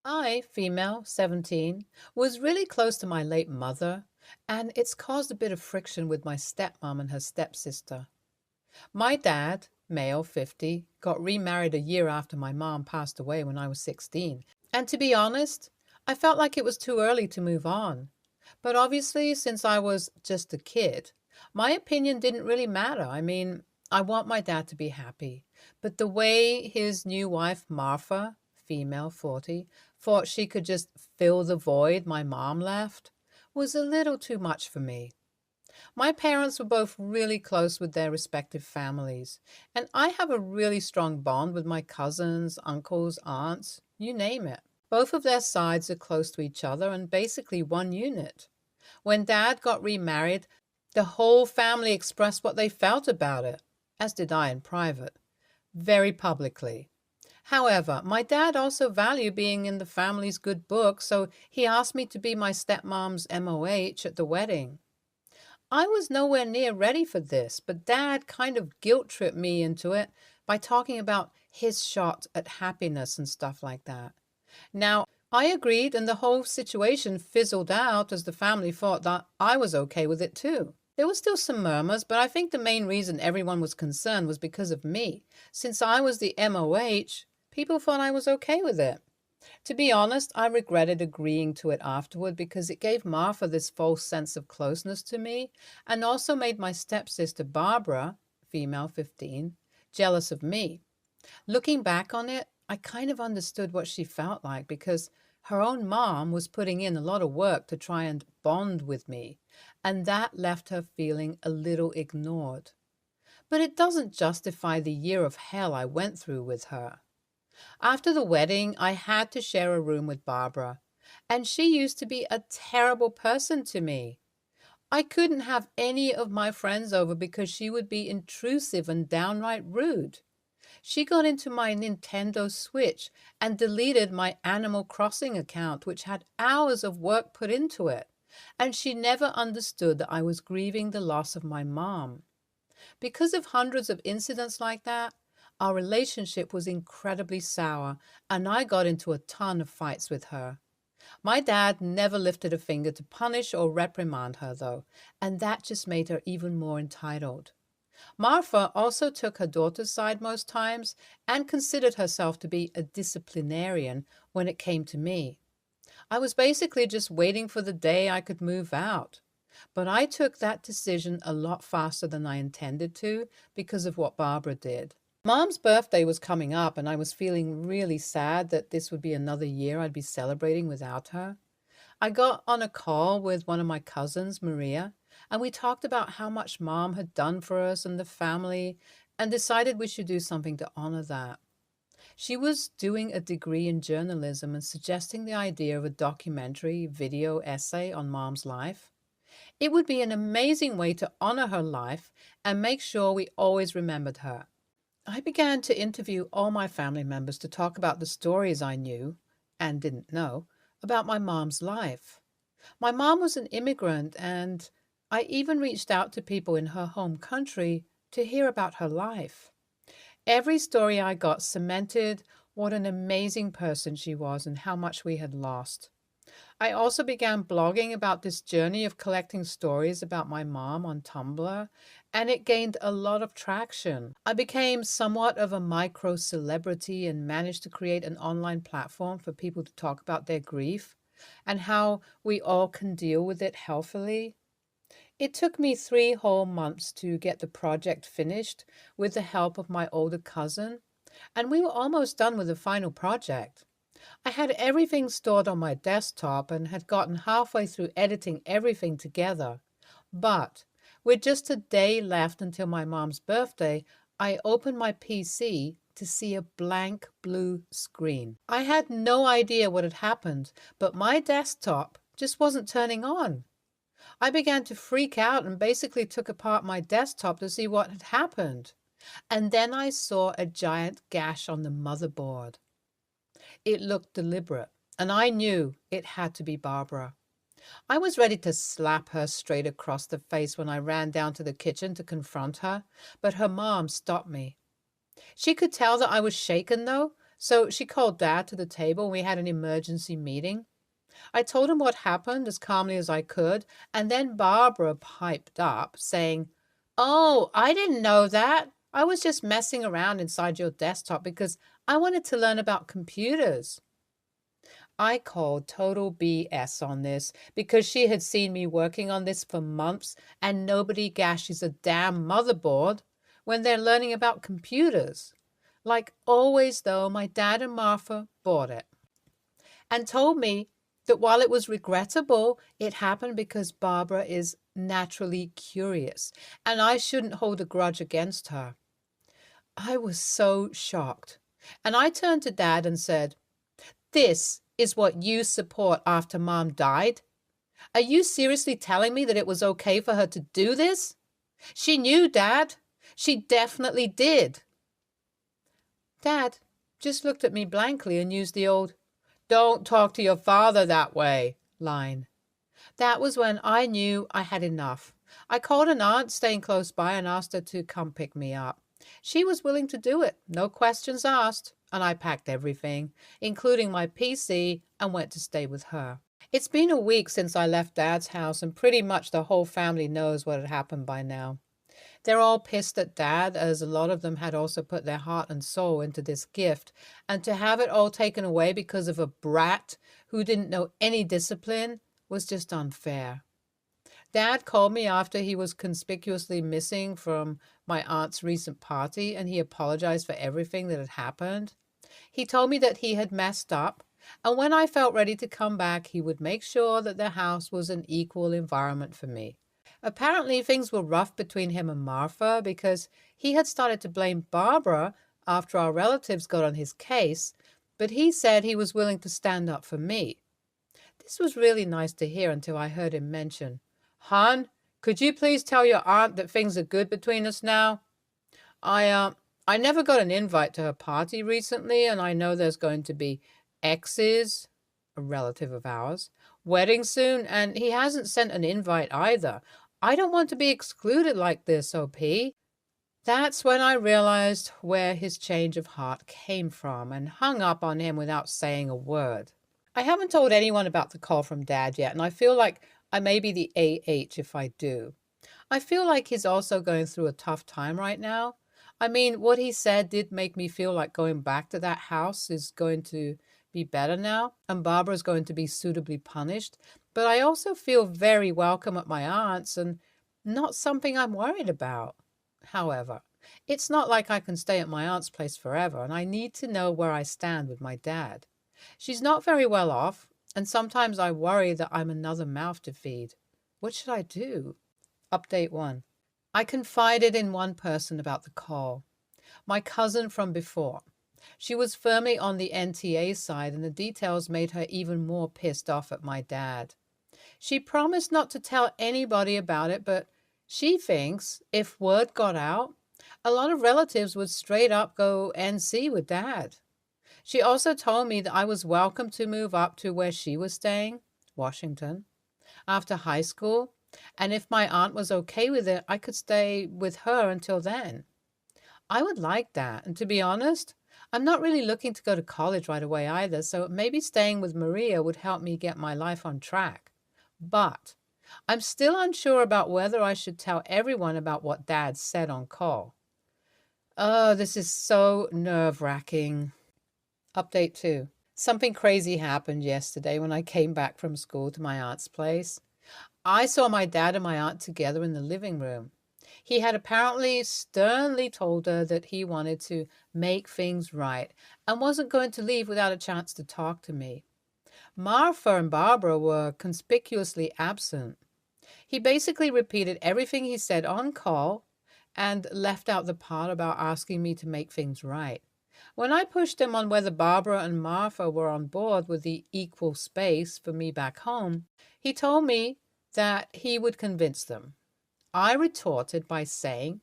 I, female, 17, was really close to my late mother, and it's caused a bit of friction with my stepmom and her stepsister. My dad, male, 50, got remarried a year after my mom passed away when I was 16. And to be honest, I felt like it was too early to move on. But obviously, since I was just a kid, my opinion didn't really matter. I mean, I want my dad to be happy. But the way his new wife, Martha, female, 40, thought she could just fill the void my mom left was a little too much for me. My parents were both really close with their respective families, and I have a really strong bond with my cousins, uncles, aunts, you name it. Both of their sides are close to each other and basically one unit. When Dad got remarried, the whole family expressed what they felt about it, as did I in private, very publicly. However, my dad also valued being in the family's good book, so he asked me to be my stepmom's MOH at the wedding. I was nowhere near ready for this, but Dad kind of guilt tripped me into it by talking about his shot at happiness and stuff like that. Now, I agreed, and the whole situation fizzled out as the family thought that I was okay with it too. There were still some murmurs, but I think the main reason everyone was concerned was because of me. Since I was the MOH, people thought I was okay with it. To be honest, I regretted agreeing to it afterward because it gave Martha this false sense of closeness to me and also made my stepsister Barbara, female 15, jealous of me. Looking back on it, I kind of understood what she felt like because her own mom was putting in a lot of work to try and bond with me, and that left her feeling a little ignored. But it doesn't justify the year of hell I went through with her. After the wedding, I had to share a room with Barbara, and she used to be a terrible person to me. I couldn't have any of my friends over because she would be intrusive and downright rude. She got into my Nintendo Switch and deleted my Animal Crossing account, which had hours of work put into it, and she never understood that I was grieving the loss of my mom. Because of hundreds of incidents like that, our relationship was incredibly sour, and I got into a ton of fights with her. My dad never lifted a finger to punish or reprimand her, though, and that just made her even more entitled. Martha also took her daughter's side most times and considered herself to be a disciplinarian when it came to me. I was basically just waiting for the day I could move out. But I took that decision a lot faster than I intended to because of what Barbara did. Mom's birthday was coming up, and I was feeling really sad that this would be another year I'd be celebrating without her. I got on a call with one of my cousins, Maria, and we talked about how much Mom had done for us and the family and decided we should do something to honor that. She was doing a degree in journalism and suggesting the idea of a documentary video essay on Mom's life. It would be an amazing way to honor her life and make sure we always remembered her. I began to interview all my family members to talk about the stories I knew and didn't know about my mom's life. My mom was an immigrant, and I even reached out to people in her home country to hear about her life. Every story I got cemented what an amazing person she was and how much we had lost. I also began blogging about this journey of collecting stories about my mom on Tumblr, and it gained a lot of traction. I became somewhat of a micro celebrity and managed to create an online platform for people to talk about their grief and how we all can deal with it healthily. It took me 3 whole months to get the project finished with the help of my older cousin, and we were almost done with the final project. I had everything stored on my desktop and had gotten halfway through editing everything together. But with just a day left until my mom's birthday, I opened my PC to see a blank blue screen. I had no idea what had happened, but my desktop just wasn't turning on. I began to freak out and basically took apart my desktop to see what had happened. And then I saw a giant gash on the motherboard. It looked deliberate, and I knew it had to be Barbara. I was ready to slap her straight across the face when I ran down to the kitchen to confront her, but her mom stopped me. She could tell that I was shaken, though, So she called Dad to the table and we had an emergency meeting. I told him what happened as calmly as I could, and then Barbara piped up, saying, "Oh, I didn't know that. I was just messing around inside your desktop because I wanted to learn about computers." I called total BS on this because she had seen me working on this for months and nobody gashes a damn motherboard when they're learning about computers. Like always, though, my dad and Martha bought it and told me that while it was regrettable, it happened because Barbara is naturally curious and I shouldn't hold a grudge against her. I was so shocked. And I turned to Dad and said, "This is what you support after Mom died? Are you seriously telling me that it was okay for her to do this? She knew, Dad. She definitely did." Dad just looked at me blankly and used the old, "Don't talk to your father that way" line. That was when I knew I had enough. I called an aunt staying close by and asked her to come pick me up. She was willing to do it, no questions asked, and I packed everything, including my PC, and went to stay with her. It's been a week since I left Dad's house, and pretty much the whole family knows what had happened by now. They're all pissed at Dad, as a lot of them had also put their heart and soul into this gift, and to have it all taken away because of a brat who didn't know any discipline was just unfair. Dad called me after he was conspicuously missing from my aunt's recent party, and he apologized for everything that had happened. He told me that he had messed up, and when I felt ready to come back, he would make sure that the house was an equal environment for me. Apparently, things were rough between him and Martha because he had started to blame Barbara after our relatives got on his case, but he said he was willing to stand up for me. This was really nice to hear until I heard him mention, "Hon, could you please tell your aunt that things are good between us now? I never got an invite to her party recently, and I know there's going to be X's, a relative of ours, wedding soon, and he hasn't sent an invite either. I don't want to be excluded like this, OP." That's when I realized where his change of heart came from and hung up on him without saying a word. I haven't told anyone about the call from Dad yet, and I feel like I may be the AH if I do. I feel like he's also going through a tough time right now. I mean, what he said did make me feel like going back to that house is going to be better now, and Barbara's going to be suitably punished. But I also feel very welcome at my aunt's and not something I'm worried about. However, it's not like I can stay at my aunt's place forever, and I need to know where I stand with my dad. She's not very well off, and sometimes I worry that I'm another mouth to feed. What should I do? Update 1. I confided in one person about the call. My cousin from before. She was firmly on the NTA side, and the details made her even more pissed off at my dad. She promised not to tell anybody about it, but she thinks if word got out, a lot of relatives would straight up go NC with Dad. She also told me that I was welcome to move up to where she was staying, Washington, after high school, and if my aunt was okay with it, I could stay with her until then. I would like that, and to be honest, I'm not really looking to go to college right away either, so maybe staying with Maria would help me get my life on track. But I'm still unsure about whether I should tell everyone about what Dad said on call. Oh, this is so nerve-wracking. Update 2. Something crazy happened yesterday when I came back from school to my aunt's place. I saw my dad and my aunt together in the living room. He had apparently sternly told her that he wanted to make things right and wasn't going to leave without a chance to talk to me. Martha and Barbara were conspicuously absent. He basically repeated everything he said on call and left out the part about asking me to make things right. When I pushed him on whether Barbara and Martha were on board with the equal space for me back home, he told me that he would convince them. I retorted by saying,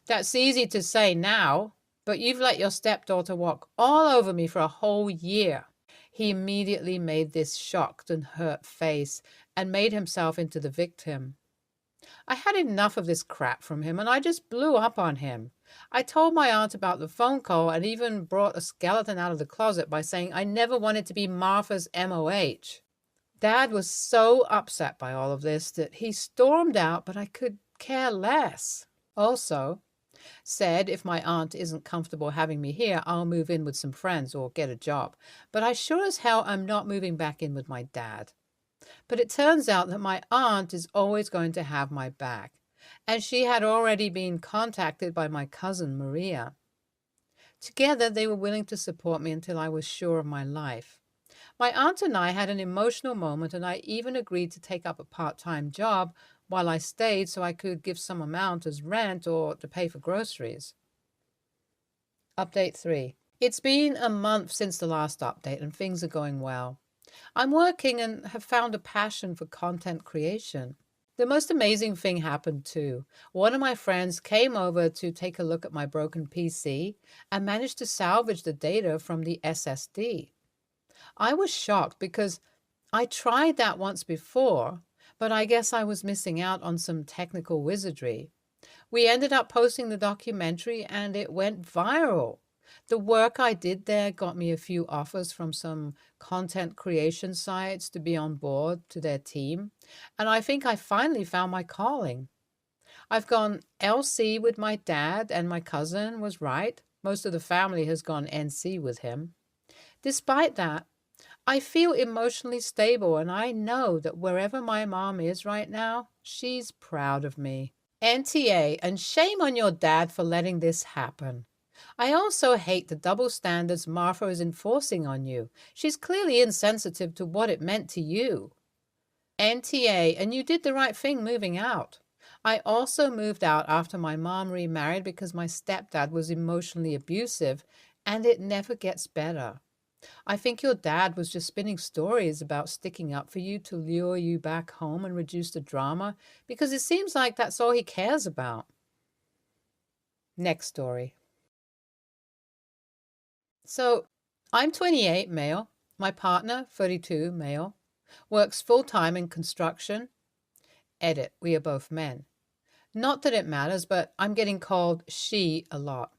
"That's easy to say now, but you've let your stepdaughter walk all over me for a whole year." He immediately made this shocked and hurt face and made himself into the victim. I had enough of this crap from him and I just blew up on him. I told my aunt about the phone call and even brought a skeleton out of the closet by saying I never wanted to be Martha's MOH. Dad was so upset by all of this that he stormed out, but I could care less. Also, said if my aunt isn't comfortable having me here, I'll move in with some friends or get a job. But I sure as hell am not moving back in with my dad. But it turns out that my aunt is always going to have my back, and she had already been contacted by my cousin Maria. Together, they were willing to support me until I was sure of my life. My aunt and I had an emotional moment, and I even agreed to take up a part-time job while I stayed so I could give some amount as rent or to pay for groceries. Update 3. It's been a month since the last update, and things are going well. I'm working and have found a passion for content creation. The most amazing thing happened too. One of my friends came over to take a look at my broken PC and managed to salvage the data from the SSD. I was shocked because I tried that once before, but I guess I was missing out on some technical wizardry. We ended up posting the documentary and it went viral. The work I did there got me a few offers from some content creation sites to be on board to their team, and I think I finally found my calling. I've gone LC with my dad, and my cousin was right. Most of the family has gone NC with him. Despite that, I feel emotionally stable, and I know that wherever my mom is right now, she's proud of me. NTA, and shame on your dad for letting this happen. I also hate the double standards Martha is enforcing on you. She's clearly insensitive to what it meant to you. NTA, and you did the right thing moving out. I also moved out after my mom remarried because my stepdad was emotionally abusive, and it never gets better. I think your dad was just spinning stories about sticking up for you to lure you back home and reduce the drama, because it seems like that's all he cares about. Next story. So, I'm 28, male. My partner, 32, male. Works full-time in construction. Edit, we are both men. Not that it matters, but I'm getting called she a lot.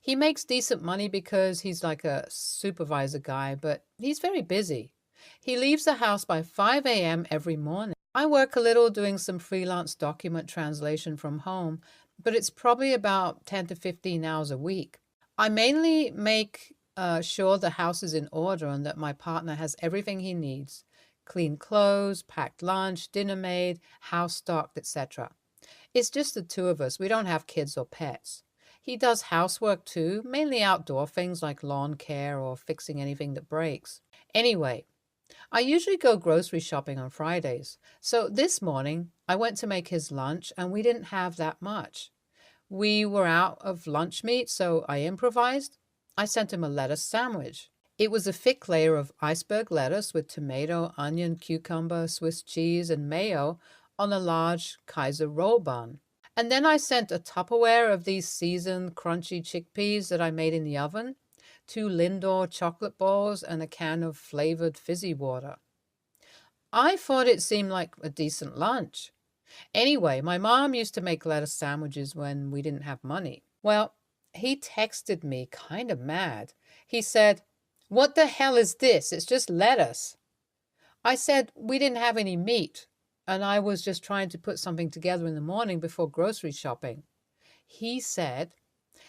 He makes decent money because he's like a supervisor guy, but he's very busy. He leaves the house by 5 a.m. every morning. I work a little doing some freelance document translation from home, but it's probably about 10 to 15 hours a week. I mainly make sure the house is in order and that my partner has everything he needs. Clean clothes, packed lunch, dinner made, house stocked, etc. It's just the two of us. We don't have kids or pets. He does housework too, mainly outdoor things like lawn care or fixing anything that breaks. Anyway, I usually go grocery shopping on Fridays. So this morning, I went to make his lunch and we didn't have that much. We were out of lunch meat, so I improvised. I sent him a lettuce sandwich. It was a thick layer of iceberg lettuce with tomato, onion, cucumber, Swiss cheese, and mayo on a large Kaiser roll bun. And then I sent a Tupperware of these seasoned, crunchy chickpeas that I made in the oven, 2 Lindor chocolate balls, and a can of flavored fizzy water. I thought it seemed like a decent lunch. Anyway, my mom used to make lettuce sandwiches when we didn't have money. Well, he texted me kind of mad. He said, "What the hell is this? It's just lettuce." I said we didn't have any meat, and I was just trying to put something together in the morning before grocery shopping. He said,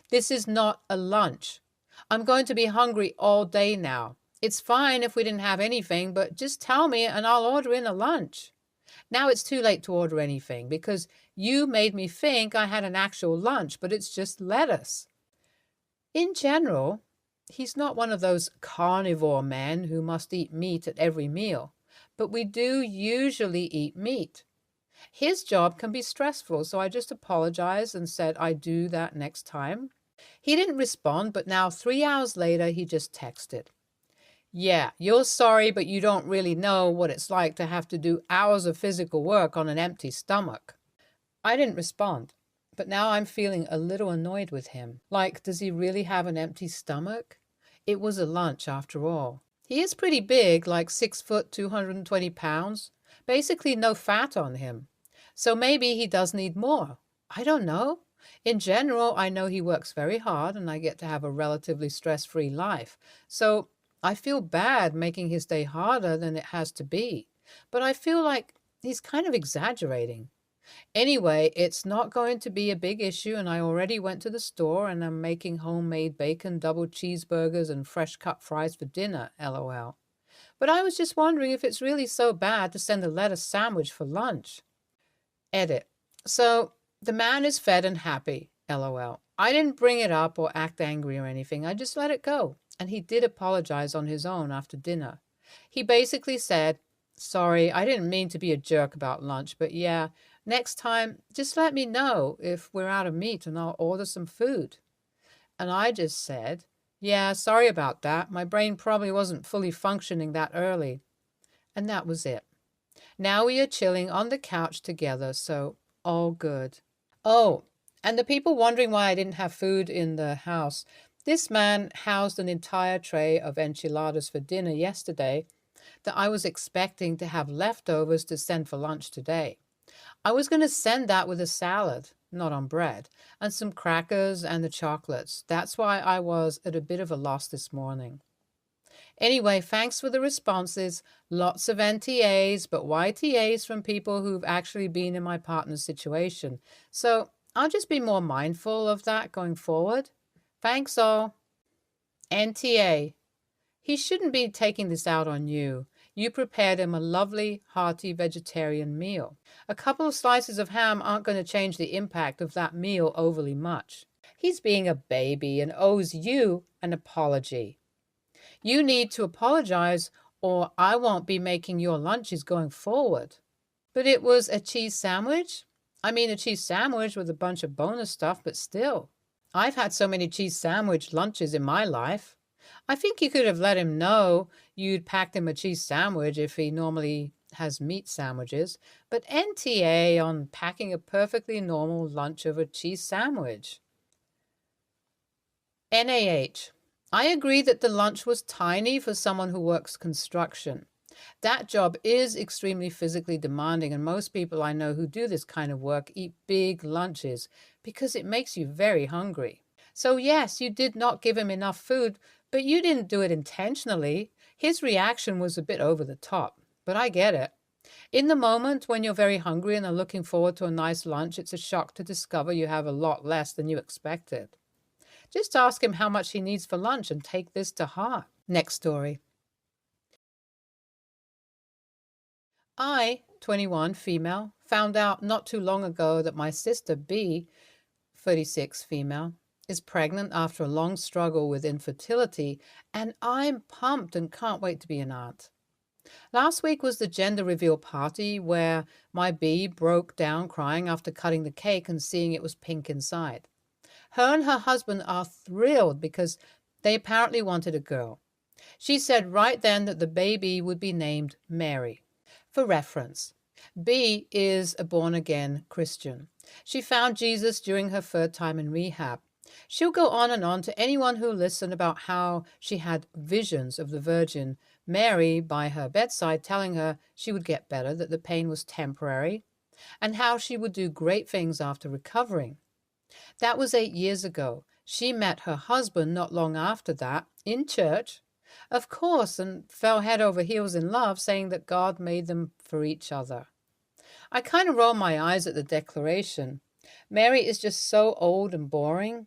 "This is not a lunch. I'm going to be hungry all day now. It's fine if we didn't have anything, but just tell me and I'll order in a lunch." Now it's too late to order anything because you made me think I had an actual lunch, but it's just lettuce. In general, he's not one of those carnivore men who must eat meat at every meal, but we do usually eat meat. His job can be stressful, so I just apologized and said I'd do that next time. He didn't respond, but now 3 hours later, he just texted, "Yeah, you're sorry, but you don't really know what it's like to have to do hours of physical work on an empty stomach." I didn't respond, but now I'm feeling a little annoyed with him. Like, does he really have an empty stomach? It was a lunch after all. He is pretty big, like 6 foot, 220 pounds. Basically no fat on him. So maybe he does need more. I don't know. In general, I know he works very hard and I get to have a relatively stress-free life. So I feel bad making his day harder than it has to be. But I feel like he's kind of exaggerating. Anyway, it's not going to be a big issue, and I already went to the store and I'm making homemade bacon double cheeseburgers and fresh cut fries for dinner, lol. But I was just wondering if it's really so bad to send a lettuce sandwich for lunch. Edit. So the man is fed and happy, lol. I didn't bring it up or act angry or anything. I just let it go. And he did apologize on his own after dinner. He basically said, "Sorry, I didn't mean to be a jerk about lunch, but yeah, next time just let me know if we're out of meat and I'll order some food." And I just said, "Yeah, sorry about that. My brain probably wasn't fully functioning that early." And that was it. Now we are chilling on the couch together, so all good. Oh, and the people wondering why I didn't have food in the house. This man housed an entire tray of enchiladas for dinner yesterday that I was expecting to have leftovers to send for lunch today. I was going to send that with a salad, not on bread, and some crackers and the chocolates. That's why I was at a bit of a loss this morning. Anyway, thanks for the responses. Lots of NTAs, but YTAs from people who've actually been in my partner's situation. So I'll just be more mindful of that going forward. Thanks all. NTA. He shouldn't be taking this out on you. You prepared him a lovely, hearty vegetarian meal. A couple of slices of ham aren't going to change the impact of that meal overly much. He's being a baby and owes you an apology. You need to apologize, or I won't be making your lunches going forward. But it was a cheese sandwich? I mean, a cheese sandwich with a bunch of bonus stuff, but still. I've had so many cheese sandwich lunches in my life. I think you could have let him know you'd packed him a cheese sandwich if he normally has meat sandwiches, but NTA on packing a perfectly normal lunch of a cheese sandwich. NAH. I agree that the lunch was tiny for someone who works construction. That job is extremely physically demanding, and most people I know who do this kind of work eat big lunches because it makes you very hungry. So yes, you did not give him enough food, but you didn't do it intentionally. His reaction was a bit over the top, but I get it. In the moment when you're very hungry and are looking forward to a nice lunch, it's a shock to discover you have a lot less than you expected. Just ask him how much he needs for lunch and take this to heart. Next story. I, 21, female, found out not too long ago that my sister B, 36, female, is pregnant after a long struggle with infertility, and I'm pumped and can't wait to be an aunt. Last week was the gender reveal party where my B broke down crying after cutting the cake and seeing it was pink inside. Her and her husband are thrilled because they apparently wanted a girl. She said right then that the baby would be named Mary. For reference, B is a born-again Christian. She found Jesus during her third time in rehab. She'll go on and on to anyone who listened about how she had visions of the Virgin Mary by her bedside telling her she would get better, that the pain was temporary, and how she would do great things after recovering. That was 8 years ago. She met her husband not long after that, in church, of course, and fell head over heels in love, saying that God made them for each other. I kind of roll my eyes at the declaration. Mary is just so old and boring.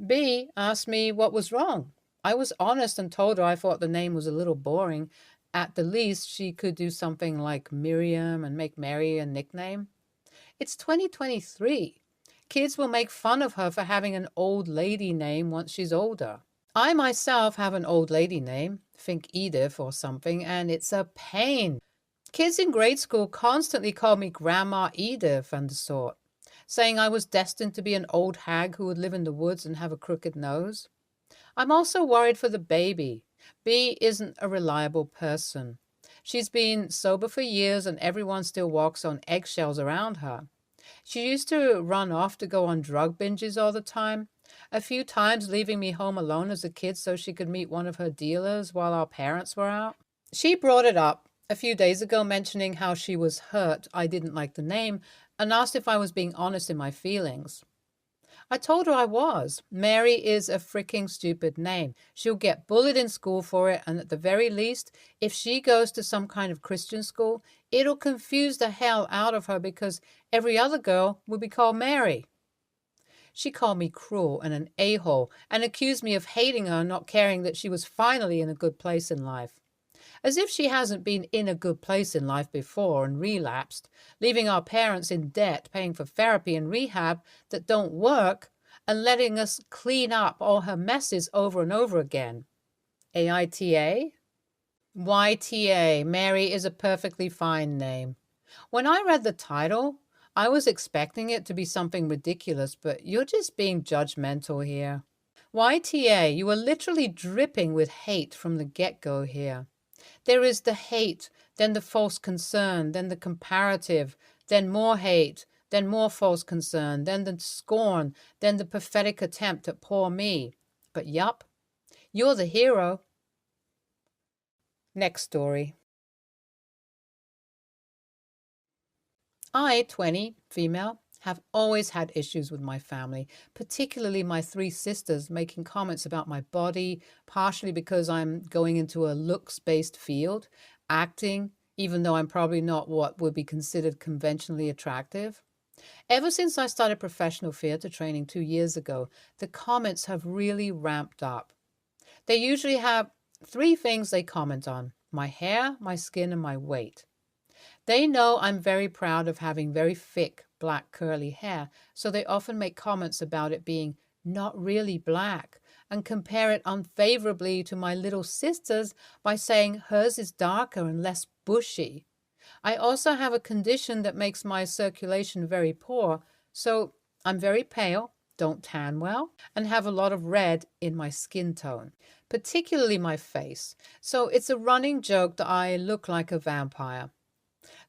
B asked me what was wrong. I was honest and told her I thought the name was a little boring. At the least, she could do something like Miriam and make Mary a nickname. It's 2023. Kids will make fun of her for having an old lady name once she's older. I myself have an old lady name, think Edith or something, and it's a pain. Kids in grade school constantly called me Grandma Edith and the sort, saying I was destined to be an old hag who would live in the woods and have a crooked nose. I'm also worried for the baby. B isn't a reliable person. She's been sober for years and everyone still walks on eggshells around her. She used to run off to go on drug binges all the time, a few times leaving me home alone as a kid so she could meet one of her dealers while our parents were out. She brought it up a few days ago mentioning how she was hurt I didn't like the name and asked if I was being honest in my feelings. I told her I was. Mary is a freaking stupid name. She'll get bullied in school for it, and at the very least, if she goes to some kind of Christian school, it'll confuse the hell out of her because every other girl will be called Mary. She called me cruel and an a-hole and accused me of hating her and not caring that she was finally in a good place in life. As if she hasn't been in a good place in life before and relapsed, leaving our parents in debt, paying for therapy and rehab that don't work, and letting us clean up all her messes over and over again. AITA? YTA, Mary is a perfectly fine name. When I read the title, I was expecting it to be something ridiculous, but you're just being judgmental here. YTA, you are literally dripping with hate from the get-go here. There is the hate, then the false concern, then the comparative, then more hate, then more false concern, then the scorn, then the pathetic attempt at poor me. But yup, you're the hero. Next story. I, 20, female, have always had issues with my family, particularly my three sisters making comments about my body, partially because I'm going into a looks-based field, acting, even though I'm probably not what would be considered conventionally attractive. Ever since I started professional theater training 2 years ago, the comments have really ramped up. They usually have three things they comment on: my hair, my skin, and my weight. They know I'm very proud of having very thick, black, curly hair, so they often make comments about it being not really black and compare it unfavorably to my little sister's by saying hers is darker and less bushy. I also have a condition that makes my circulation very poor, so I'm very pale, don't tan well, and have a lot of red in my skin tone, particularly my face. So it's a running joke that I look like a vampire.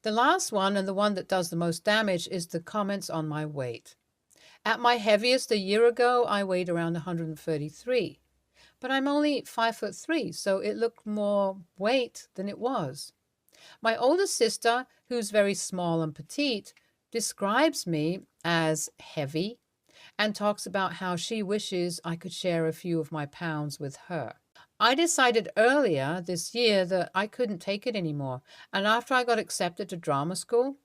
The last one, and the one that does the most damage, is the comments on my weight. At my heaviest a year ago, I weighed around 133, but I'm only 5'3", so it looked more weight than it was. My older sister, who's very small and petite, describes me as heavy and talks about how she wishes I could share a few of my pounds with her. I decided earlier this year that I couldn't take it anymore, and after I got accepted to drama school,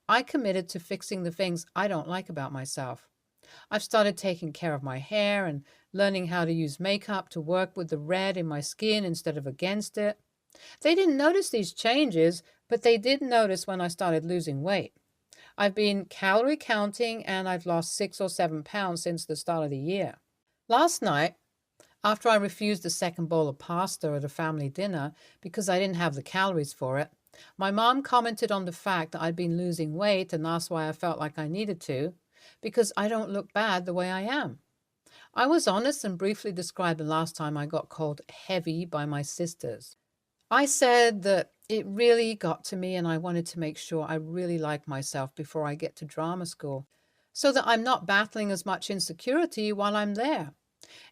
I committed to fixing the things I don't like about myself. I've started taking care of my hair and learning how to use makeup to work with the red in my skin instead of against it. They didn't notice these changes, but they did notice when I started losing weight. I've been calorie counting and I've lost 6 or 7 pounds since the start of the year. Last night, after I refused the second bowl of pasta at a family dinner because I didn't have the calories for it, my mom commented on the fact that I'd been losing weight and asked why I felt like I needed to, because I don't look bad the way I am. I was honest and briefly described the last time I got called heavy by my sisters. I said that it really got to me and I wanted to make sure I really like myself before I get to drama school, so that I'm not battling as much insecurity while I'm there.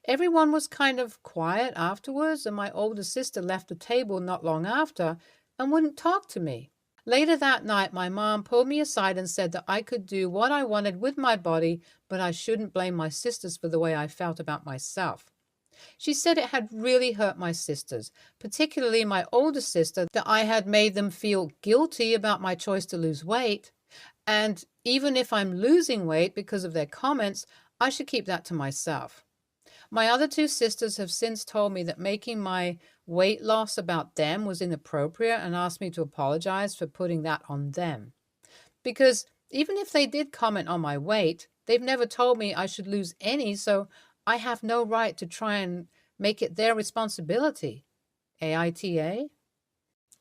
Everyone was kind of quiet afterwards, and my older sister left the table not long after and wouldn't talk to me. Later that night, my mom pulled me aside and said that I could do what I wanted with my body, but I shouldn't blame my sisters for the way I felt about myself. She said it had really hurt my sisters, particularly my older sister, that I had made them feel guilty about my choice to lose weight. And even if I'm losing weight because of their comments, I should keep that to myself. My other two sisters have since told me that making my weight loss about them was inappropriate and asked me to apologize for putting that on them. Because even if they did comment on my weight, they've never told me I should lose any, so I have no right to try and make it their responsibility. AITA?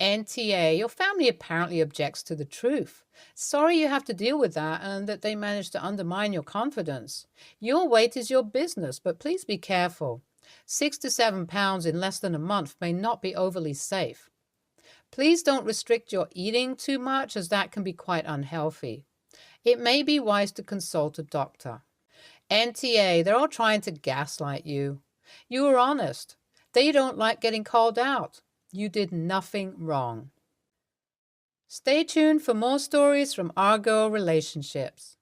NTA, your family apparently objects to the truth. Sorry you have to deal with that and that they managed to undermine your confidence. Your weight is your business, but please be careful. 6 to 7 pounds in less than a month may not be overly safe. Please don't restrict your eating too much, as that can be quite unhealthy. It may be wise to consult a doctor. NTA, they're all trying to gaslight you. You were honest. They don't like getting called out. You did nothing wrong. Stay tuned for more stories from our girl relationships.